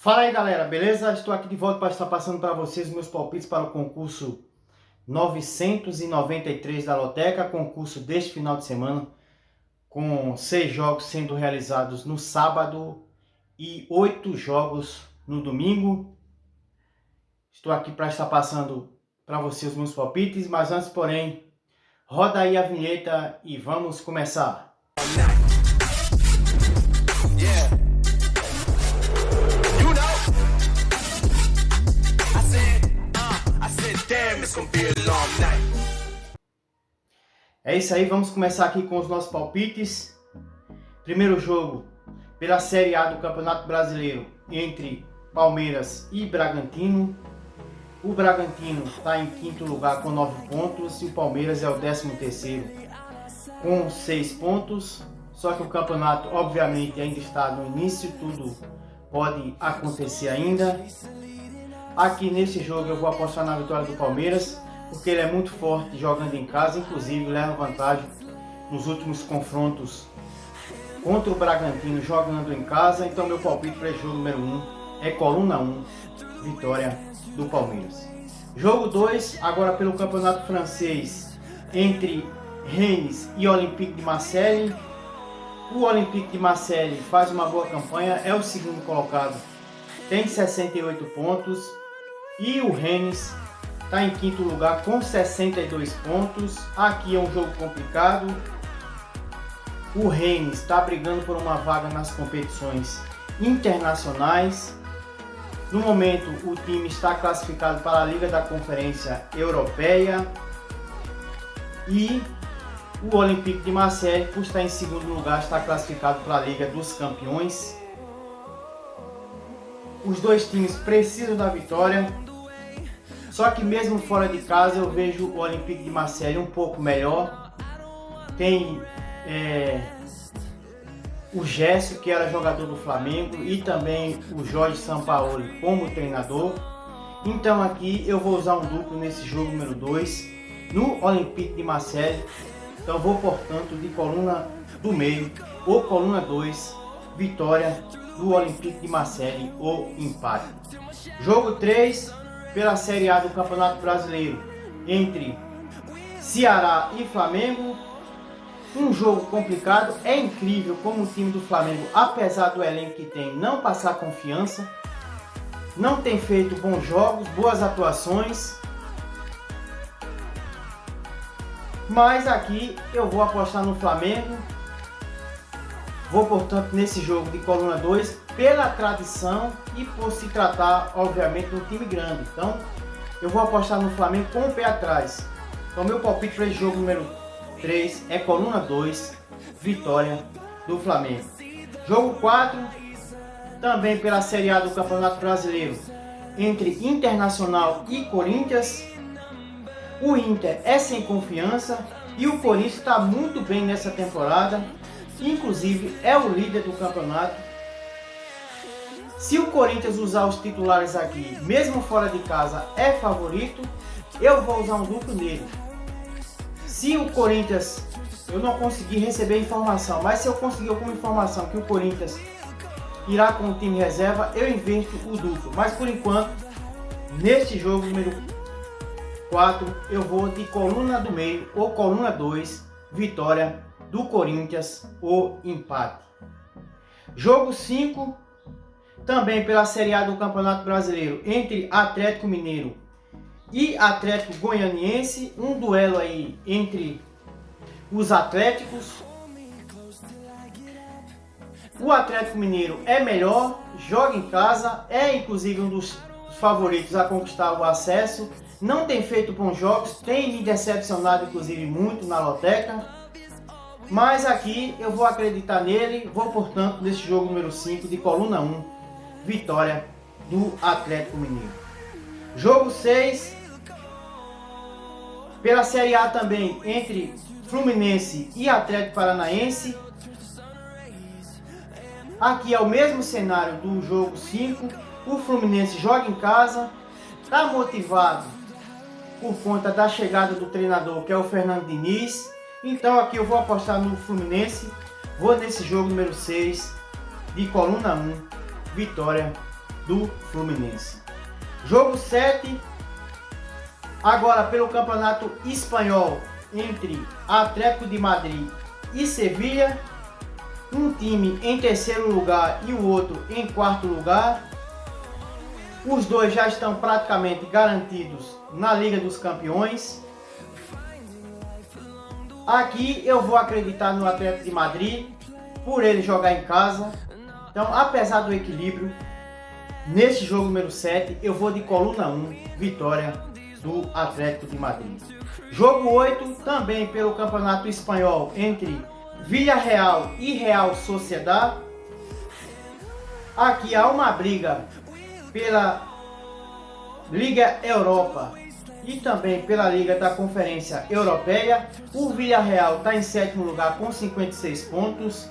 Fala aí galera, beleza? Estou aqui de volta para estar passando para vocês meus palpites para o concurso 993 da Loteca, concurso deste final de semana, com 6 jogos sendo realizados no sábado e 8 jogos no domingo. Estou aqui para estar passando para vocês meus palpites, mas antes, porém, roda aí a vinheta e vamos começar. É isso aí, vamos começar aqui com os nossos palpites. Primeiro jogo pela Série A do Campeonato Brasileiro entre Palmeiras e Bragantino. O Bragantino está em quinto lugar com 9 pontos e o Palmeiras é o 13º com 6 pontos. Só que o campeonato obviamente ainda está no início, tudo pode acontecer ainda. Aqui nesse jogo eu vou apostar na vitória do Palmeiras, porque ele é muito forte jogando em casa, inclusive leva vantagem nos últimos confrontos contra o Bragantino jogando em casa. Então meu palpite para esse jogo número 1 é coluna 1, vitória do Palmeiras. Jogo 2, agora pelo campeonato francês, entre Rennes e Olympique de Marseille. O Olympique de Marseille faz uma boa campanha, é o segundo colocado, tem 68 pontos. E o Rennes está em quinto lugar com 62 pontos. Aqui é um jogo complicado. O Rennes está brigando por uma vaga nas competições internacionais. No momento, o time está classificado para a Liga da Conferência Europeia. E o Olympique de Marseille, por estar em segundo lugar, está classificado para a Liga dos Campeões. Os dois times precisam da vitória. Só que mesmo fora de casa eu vejo o Olympique de Marseille um pouco melhor. Tem o Gerson, que era jogador do Flamengo, e também o Jorge Sampaoli como treinador. Então aqui eu vou usar um duplo nesse jogo número 2 no Olympique de Marseille. Então vou, portanto, de coluna do meio ou coluna 2, vitória do Olympique de Marseille ou empate. Jogo 3 pela Série A do Campeonato Brasileiro entre Ceará e Flamengo. Um jogo complicado. É incrível como o time do Flamengo, apesar do elenco que tem, não passar confiança, não tem feito bons jogos, boas atuações. Mas aqui eu vou apostar no Flamengo. Vou, portanto, nesse jogo de coluna 2, pela tradição e por se tratar, obviamente, de um time grande. Então, eu vou apostar no Flamengo com o pé atrás. Então, meu palpite para esse jogo número 3 é coluna 2, vitória do Flamengo. Jogo 4, também pela Série A do Campeonato Brasileiro, entre Internacional e Corinthians. O Inter é sem confiança e o Corinthians está muito bem nessa temporada. Inclusive é o líder do campeonato. Se o Corinthians usar os titulares aqui, mesmo fora de casa, é favorito. Eu vou usar um duplo nele. Se o Corinthians, eu não consegui receber informação, mas se eu conseguir alguma informação que o Corinthians irá com o time reserva, eu inverto o duplo. Mas por enquanto, neste jogo número 4, eu vou de coluna do meio ou coluna 2, vitória do Corinthians ou empate. Jogo 5, também pela Série A do Campeonato Brasileiro, entre Atlético Mineiro e Atlético Goianiense. Um duelo aí entre os Atléticos. O Atlético Mineiro é melhor, joga em casa, é inclusive um dos favoritos a conquistar o acesso. Não tem feito bons jogos, tem me decepcionado inclusive muito na Loteca. Mas aqui eu vou acreditar nele, vou, portanto, nesse jogo número 5 de coluna 1, vitória do Atlético Mineiro. Jogo 6, pela Série A também, entre Fluminense e Atlético Paranaense. Aqui é o mesmo cenário do jogo 5, o Fluminense joga em casa, está motivado por conta da chegada do treinador, que é o Fernando Diniz. Então aqui eu vou apostar no Fluminense, vou nesse jogo número 6 de coluna 1, vitória do Fluminense. Jogo 7, agora pelo Campeonato Espanhol, entre Atlético de Madrid e Sevilha. Um time em terceiro lugar e o outro em quarto lugar. Os dois já estão praticamente garantidos na Liga dos Campeões. Aqui eu vou acreditar no Atlético de Madrid, por ele jogar em casa. Então, apesar do equilíbrio, nesse jogo número 7, eu vou de coluna 1, vitória do Atlético de Madrid. Jogo 8, também pelo Campeonato Espanhol, entre Villarreal e Real Sociedad. Aqui há uma briga pela Liga Europa e também pela Liga da Conferência Europeia. O Villarreal está em sétimo lugar com 56 pontos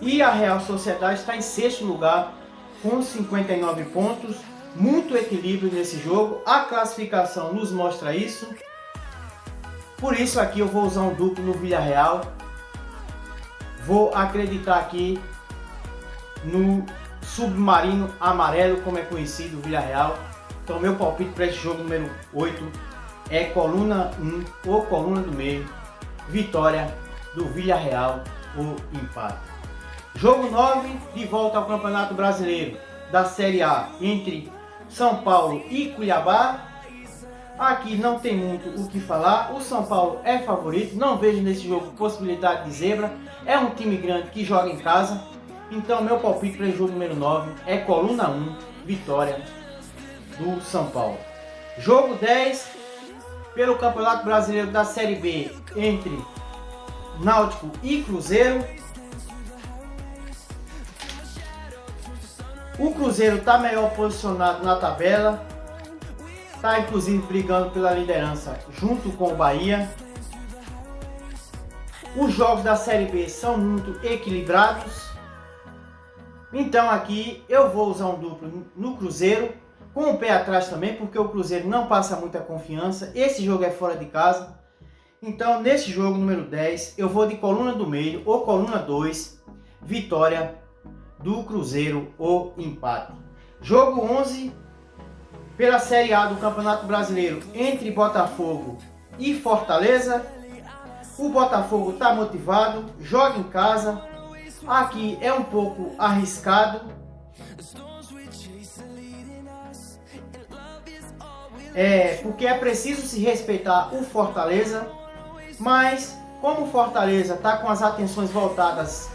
e a Real Sociedad está em sexto lugar com 59 pontos. Muito equilíbrio nesse jogo, a classificação nos mostra isso. Por isso aqui eu vou usar um duplo no Villarreal. Vou acreditar aqui no submarino amarelo, como é conhecido, o Villarreal. Então meu palpite para esse jogo número 8 é coluna 1 ou coluna do meio, vitória do Villarreal ou empate. Jogo 9, de volta ao Campeonato Brasileiro da Série A, entre São Paulo e Cuiabá. Aqui não tem muito o que falar, o São Paulo é favorito, não vejo nesse jogo possibilidade de zebra, é um time grande que joga em casa, então meu palpite para o jogo número 9 é coluna 1, vitória do São Paulo. Jogo 10, pelo Campeonato Brasileiro da Série B, entre Náutico e Cruzeiro. O Cruzeiro está melhor posicionado na tabela, está inclusive brigando pela liderança junto com o Bahia. Os jogos da Série B são muito equilibrados, então aqui eu vou usar um duplo no Cruzeiro, com o pé atrás também, porque o Cruzeiro não passa muita confiança. Esse jogo é fora de casa, então nesse jogo número 10 eu vou de coluna do meio ou coluna 2, vitória do Cruzeiro ou empate. Jogo 11, pela Série A do Campeonato Brasileiro, entre Botafogo e Fortaleza. O Botafogo está motivado, joga em casa. Aqui é um pouco arriscado. Porque é preciso se respeitar o Fortaleza. Mas como o Fortaleza está com as atenções voltadas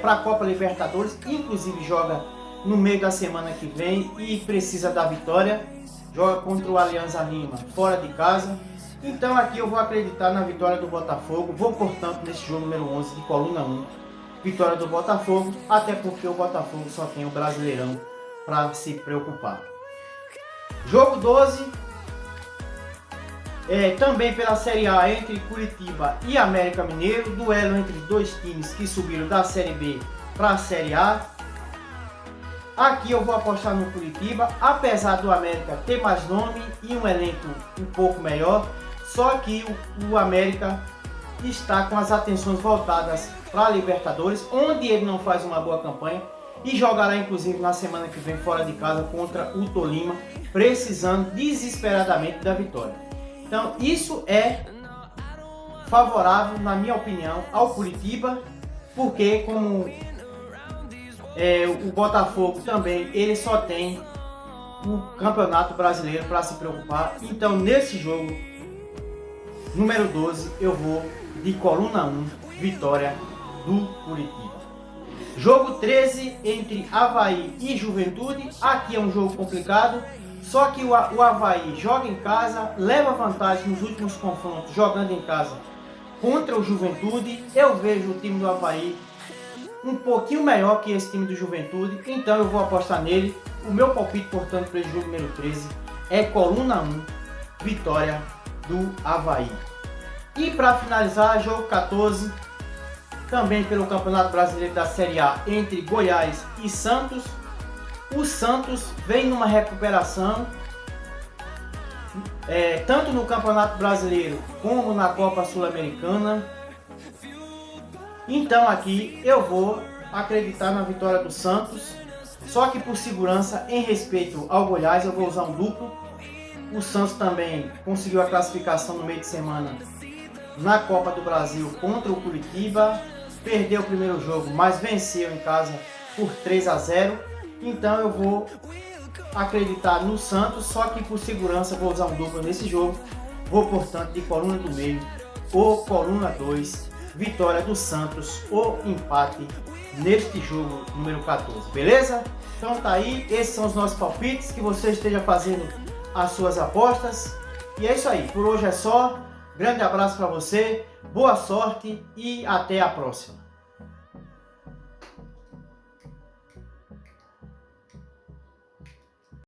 para a Copa Libertadores, inclusive joga no meio da semana que vem e precisa da vitória, joga contra o Alianza Lima fora de casa, então aqui eu vou acreditar na vitória do Botafogo. Vou, portanto, nesse jogo número 11 de coluna 1, vitória do Botafogo, até porque o Botafogo só tem o Brasileirão para se preocupar. Jogo 12, também pela Série A, entre Curitiba e América Mineiro, duelo entre dois times que subiram da Série B para a Série A. Aqui eu vou apostar no Curitiba, apesar do América ter mais nome e um elenco um pouco melhor, só que o América está com as atenções voltadas para a Libertadores, onde ele não faz uma boa campanha, e jogará inclusive na semana que vem fora de casa contra o Tolima, precisando desesperadamente da vitória. Então isso é favorável, na minha opinião, ao Curitiba, porque como o Botafogo também, ele só tem o Campeonato Brasileiro para se preocupar. Então nesse jogo número 12 eu vou de coluna 1, vitória do Curitiba. Jogo 13, entre Avaí e Juventude. Aqui é um jogo complicado, só que o Avaí joga em casa, leva vantagem nos últimos confrontos jogando em casa contra o Juventude. Eu vejo o time do Avaí um pouquinho melhor que esse time do Juventude, então eu vou apostar nele. O meu palpite, portanto, para esse jogo número 13 é coluna 1, vitória do Avaí. E para finalizar, jogo 14, também pelo Campeonato Brasileiro da Série A, entre Goiás e Santos. O Santos vem numa recuperação, tanto no Campeonato Brasileiro como na Copa Sul-Americana. Então aqui eu vou acreditar na vitória do Santos, Só que por segurança, em respeito ao Goiás, eu vou usar um duplo. O Santos também conseguiu a classificação no meio de semana na Copa do Brasil contra o Curitiba. Perdeu o primeiro jogo, mas venceu em casa por 3-0. Então eu vou acreditar no Santos, só que por segurança vou usar um duplo nesse jogo. Vou, portanto, de coluna do meio ou coluna 2, vitória do Santos ou empate neste jogo número 14, beleza? Então tá aí, esses são os nossos palpites, que você esteja fazendo as suas apostas. E é isso aí, por hoje é só. Grande abraço para você, boa sorte e até a próxima.